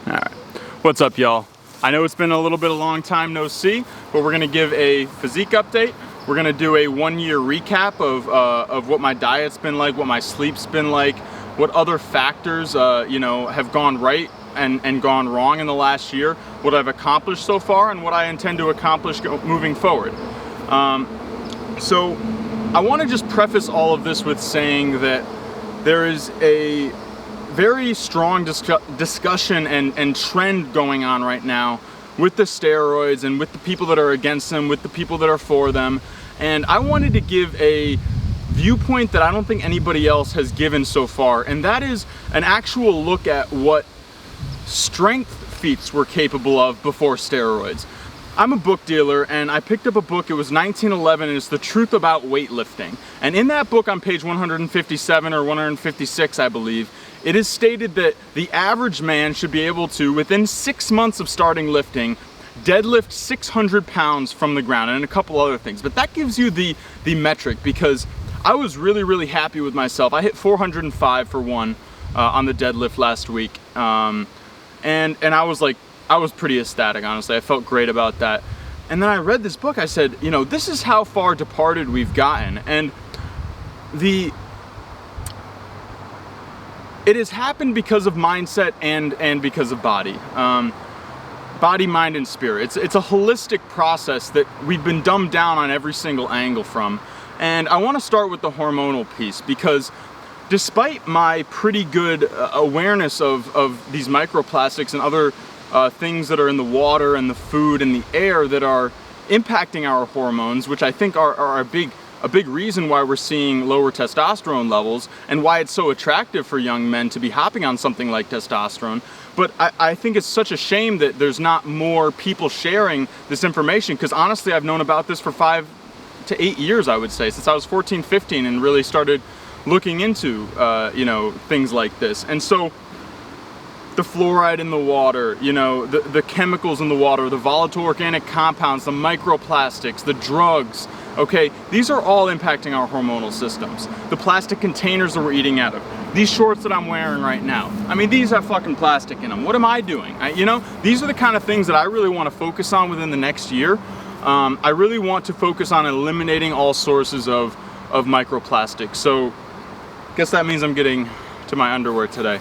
Alright, what's up y'all? I know it's been a little bit of a long time no see, but we're gonna give a physique update. We're gonna do a 1 year recap of what my diet's been like, what my sleep's been like, what other factors have gone right and gone wrong in the last year, what I've accomplished so far, and what I intend to accomplish moving forward. So I want to just preface all of this with saying that there is a very strong discussion and trend going on right now with the steroids and with the people that are against them, with the people that are for them. And I wanted to give a viewpoint that I don't think anybody else has given so far, and that is an actual look at what strength feats were capable of before steroids. I'm a book dealer, and I picked up a book. It was 1911, and it's The Truth About Weightlifting. And in that book, on page 157 or 156, I believe, it is stated that the average man should be able to, within 6 months of starting lifting, deadlift 600 pounds from the ground, and a couple other things. But that gives you the metric, because I was really happy with myself. I hit 405 for one on the deadlift last week, and I was pretty ecstatic, honestly. I felt great about that. And then I read this book. I said, you know, this is how far departed we've gotten, and it has happened because of mindset and because of body. Body, mind, and spirit. It's a holistic process that we've been dumbed down on every single angle from. And I want to start with the hormonal piece, because despite my pretty good awareness of these microplastics and other things that are in the water and the food and the air that are impacting our hormones, which I think are a big reason why we're seeing lower testosterone levels and why it's so attractive for young men to be hopping on something like testosterone. But I think it's such a shame that there's not more people sharing this information, because honestly, I've known about this for 5 to 8 years, I would say, since I was 14, 15, and really started looking into things like this. And so the fluoride in the water, the chemicals in the water, the volatile organic compounds, the microplastics, the drugs, okay, these are all impacting our hormonal systems. The plastic containers that we're eating out of. These shorts that I'm wearing right now, I mean, these have fucking plastic in them. What am I doing? These are the kind of things that I really want to focus on within the next year. I really want to focus on eliminating all sources of microplastics. So I guess that means I'm getting to my underwear today.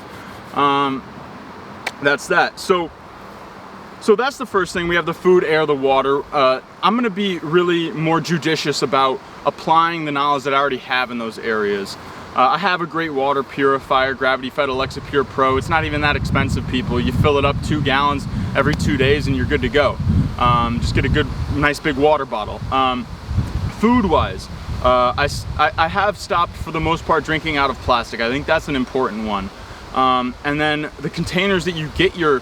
That's that. So that's the first thing. We have the food, air, the water. I'm going to be really more judicious about applying the knowledge that I already have in those areas. I have a great water purifier, Gravity Fed Alexa Pure Pro. It's not even that expensive, people. You fill it up 2 gallons every 2 days and you're good to go. Just get a good, nice big water bottle. Food-wise, I have stopped for the most part drinking out of plastic. I think that's an important one. And then the containers that you get your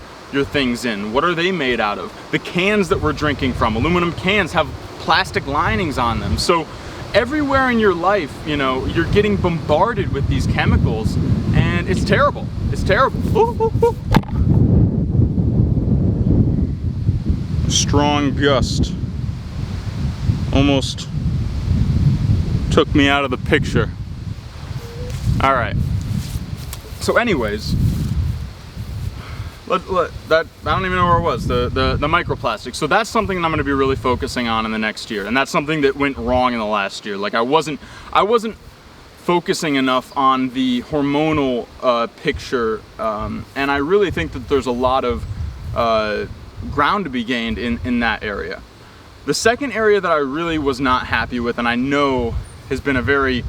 things in, what are they made out of? The cans that we're drinking from, aluminum cans, have plastic linings on them. So everywhere in your life, you're getting bombarded with these chemicals, and it's terrible. It's terrible. Ooh, ooh, ooh. Strong gust almost took me out of the picture. All right. So anyways, I don't even know where it was, the microplastics. So that's something that I'm going to be really focusing on in the next year, and that's something that went wrong in the last year. Like I wasn't focusing enough on the hormonal picture, and I really think that there's a lot of ground to be gained in that area. The second area that I really was not happy with, and I know has been a very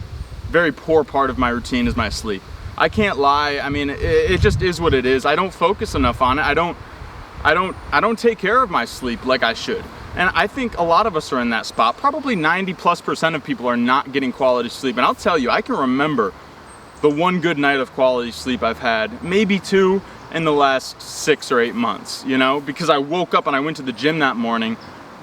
poor part of my routine, is my sleep. I can't lie. I mean, it just is what it is. I don't focus enough on it. I don't take care of my sleep like I should. And I think a lot of us are in that spot. Probably 90+% of people are not getting quality sleep. And I'll tell you, I can remember the one good night of quality sleep I've had, maybe 2 in the last 6 or 8 months, because I woke up and I went to the gym that morning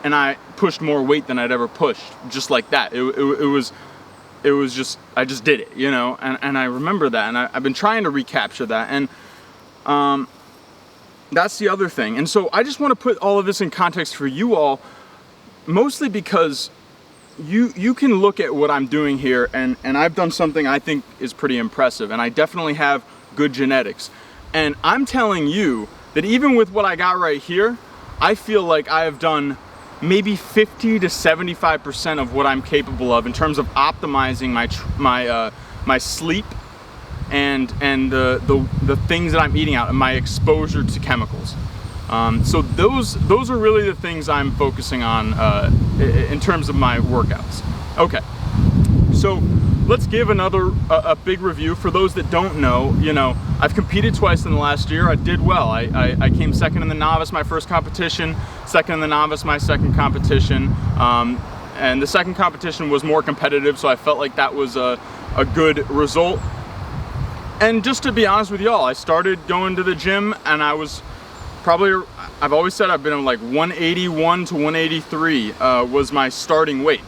and I pushed more weight than I'd ever pushed, just like that. It was just, I just did it, and I remember that, and I've been trying to recapture that, and that's the other thing. And so I just want to put all of this in context for you all, mostly because you can look at what I'm doing here, and I've done something I think is pretty impressive, and I definitely have good genetics. And I'm telling you that even with what I got right here, I feel like I have done maybe 50 to 75% of what I'm capable of in terms of optimizing my sleep and the things that I'm eating out and my exposure to chemicals. So those are really the things I'm focusing on in terms of my workouts. Okay, so let's give a big review for those that don't know. You know, I've competed twice in the last year. I did well. I came second in the novice my first competition, second in the novice my second competition, and the second competition was more competitive, so I felt like that was a good result. And just to be honest with y'all, I started going to the gym and I was probably, I've always said I've been like 181 to 183 was my starting weight.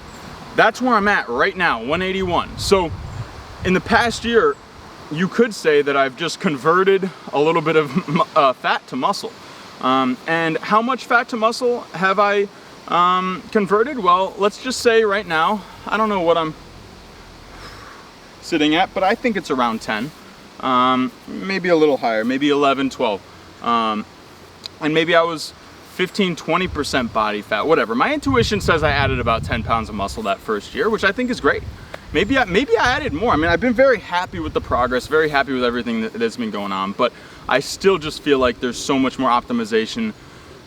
That's where I'm at right now, 181. So in the past year, you could say that I've just converted a little bit of fat to muscle. And how much fat to muscle have I converted? Well, let's just say right now, I don't know what I'm sitting at, but I think it's around 10. Maybe a little higher, maybe 11, 12. And maybe I was 15, 20% body fat, whatever. My intuition says I added about 10 pounds of muscle that first year, which I think is great. Maybe I added more. I mean, I've been very happy with the progress, very happy with everything that's been going on, but I still just feel like there's so much more optimization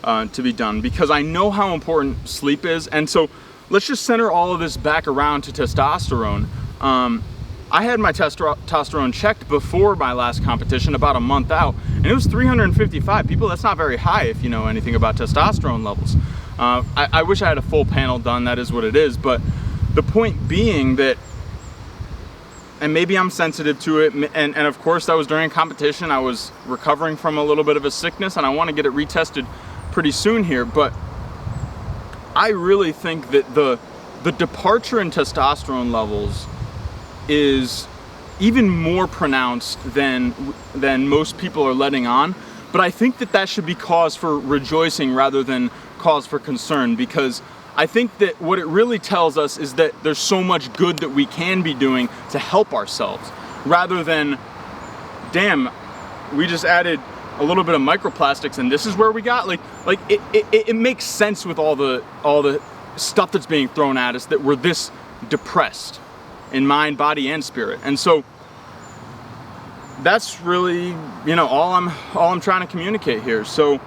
to be done because I know how important sleep is. And so let's just center all of this back around to testosterone. I had my testosterone checked before my last competition about a month out, and it was 355. People, that's not very high if you know anything about testosterone levels. I wish I had a full panel done, that is what it is, but the point being that, and maybe I'm sensitive to it, and of course that was during a competition. I was recovering from a little bit of a sickness, and I want to get it retested pretty soon here, but I really think that the departure in testosterone levels is even more pronounced than most people are letting on. But I think that should be cause for rejoicing rather than cause for concern, because I think that what it really tells us is that there's so much good that we can be doing to help ourselves, rather than, damn, we just added a little bit of microplastics and this is where we got, like it makes sense with all the stuff that's being thrown at us that we're this depressed in mind, body, and spirit. And so that's really, you know, all I'm trying to communicate here. So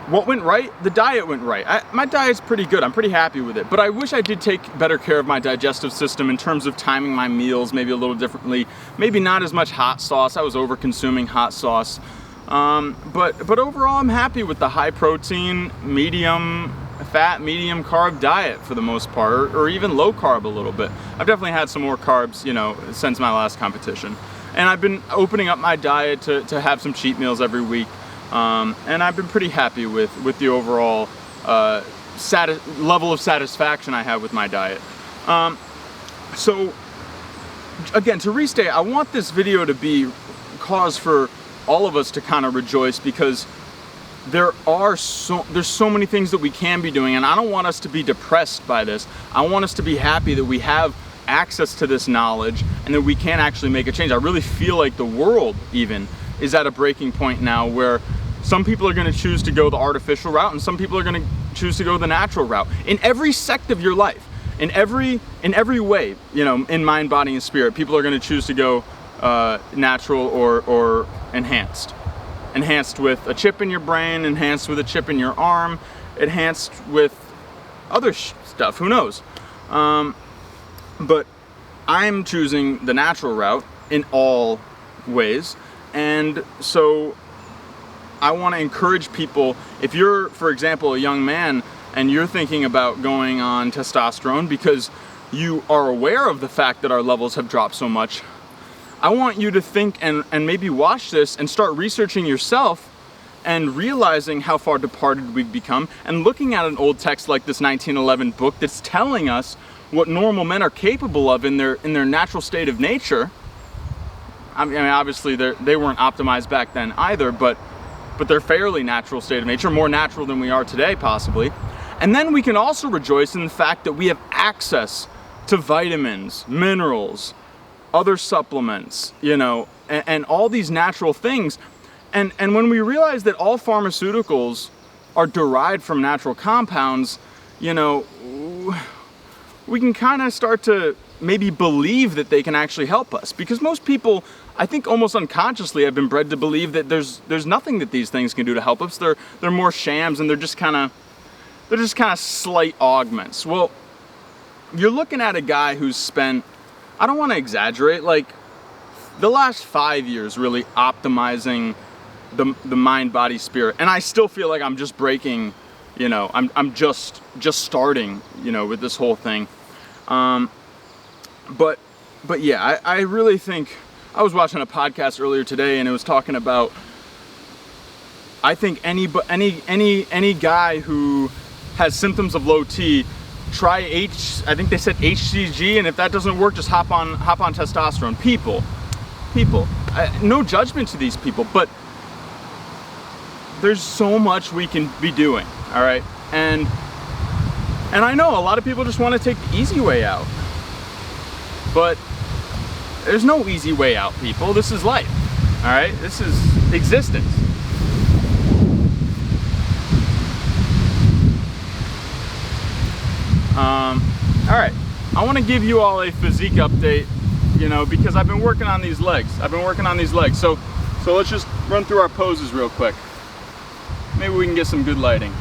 what went right? The diet went right. My diet's pretty good. I'm pretty happy with it, but I wish I did take better care of my digestive system in terms of timing my meals maybe a little differently, maybe not as much hot sauce. I was over consuming hot sauce, but overall I'm happy with the high protein, medium fat, medium carb diet for the most part, or even low carb a little bit. I've definitely had some more carbs, you know, since my last competition. And I've been opening up my diet to have some cheat meals every week. And I've been pretty happy with the overall level of satisfaction I have with my diet. So again, to restate, I want this video to be cause for all of us to kind of rejoice, because there's so many things that we can be doing, and I don't want us to be depressed by this. I want us to be happy that we have access to this knowledge and that we can actually make a change. I really feel like the world even is at a breaking point now where some people are going to choose to go the artificial route and some people are going to choose to go the natural route. In every sect of your life, in every way, you know, in mind, body, and spirit, people are going to choose to go natural or enhanced. Enhanced with a chip in your brain, enhanced with a chip in your arm, enhanced with other stuff, who knows. But I'm choosing the natural route in all ways, and so I want to encourage people, if you're, for example, a young man and you're thinking about going on testosterone because you are aware of the fact that our levels have dropped so much, I want you to think and maybe watch this and start researching yourself and realizing how far departed we've become, and looking at an old text like this 1911 book that's telling us what normal men are capable of in their natural state of nature. I mean, obviously they weren't optimized back then either, but they're fairly natural state of nature, more natural than we are today possibly. And then we can also rejoice in the fact that we have access to vitamins, minerals, other supplements, you know, and all these natural things And when we realize that all pharmaceuticals are derived from natural compounds, you know, we can kind of start to maybe believe that they can actually help us. Because most people, I think almost unconsciously, have been bred to believe that there's nothing that these things can do to help us. They're more shams, and they're just kind of slight augments. Well, you're looking at a guy who's spent, I don't want to exaggerate, like the last 5 years really optimizing the mind, body, spirit. And I still feel like I'm just breaking, you know, I'm just starting, you know, with this whole thing. But yeah, I really think, I was watching a podcast earlier today, and it was talking about, I think any guy who has symptoms of low T, try I think they said HCG, and if that doesn't work, just hop on testosterone. People, no judgment to these people, but there's so much we can be doing, all right? And I know a lot of people just want to take the easy way out, but there's no easy way out, people. This is life, all right? This is existence. All right, I want to give you all a physique update, you know, because I've been working on these legs. So let's just run through our poses real quick. Maybe we can get some good lighting.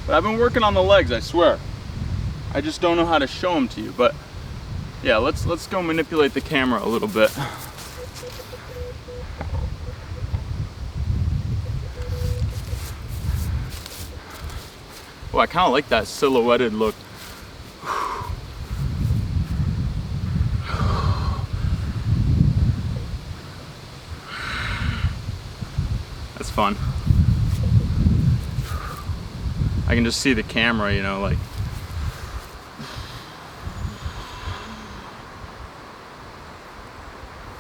But I've been working on the legs, I swear. I just don't know how to show them to you. But yeah, let's go manipulate the camera a little bit. Oh, I kind of like that silhouetted look. That's fun. I can just see the camera, you know, like.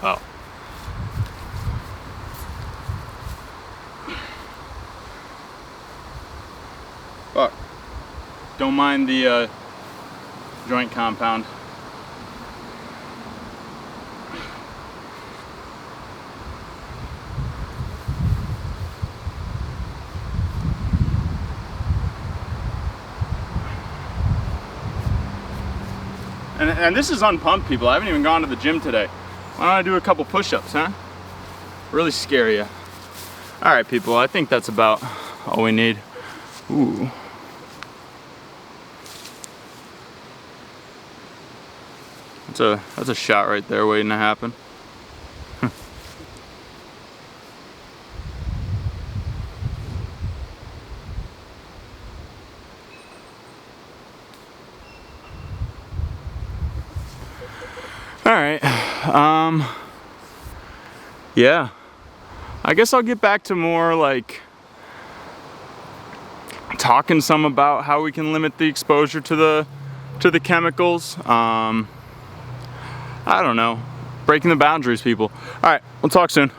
Oh. Fuck. Don't mind the joint compound. And this is unpumped, people. I haven't even gone to the gym today. Why don't I do a couple push-ups, huh? Really scare you. All right, people, I think that's about all we need. Ooh. That's a shot right there waiting to happen. All right, yeah, I guess I'll get back to more like talking some about how we can limit the exposure to the chemicals. I don't know, breaking the boundaries, people. All right, we'll talk soon.